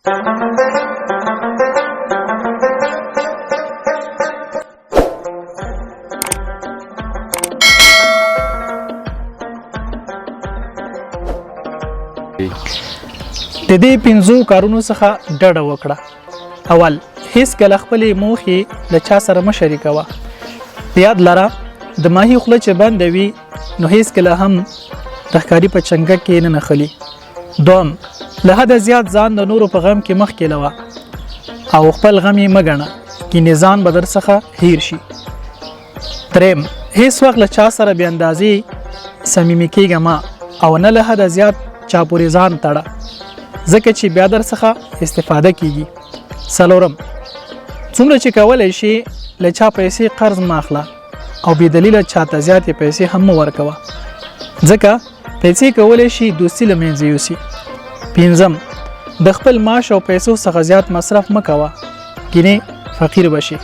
د دې 5 کارونو څخه ډډه وکړه. اول، هیڅ کله خپلې موخې له چا سره مه شریکوه. یاد لره د ماهي خوله چې بنده وي نو هیڅ کله هم د ښکاري په چنګه کې نه نښلي. دوم، له حده زیات ځان د نورو په غم کې مخکې لوه او خپل غم یې مه ګڼه کینې ځان به در څخه هیر شي. دریم، هیڅ وخت له چا سره بې اندازې صمیمي کېږه مه او نه له حده زیات چا پورې ځان تړه ځکه چې بیا در څخه استفاده کیږي. څلورم، څومره چې کولی شي له چا پیسې قرض مه اخله او بې دلیله چاته زیاتې پیسې هم مه ورکوه ځکه پیسې کولی شي دوستي له منځه یوسي. پنځم، د خپل معاش او پیسو څخه زیات مصرف مه کوه کینې فقیر بشي.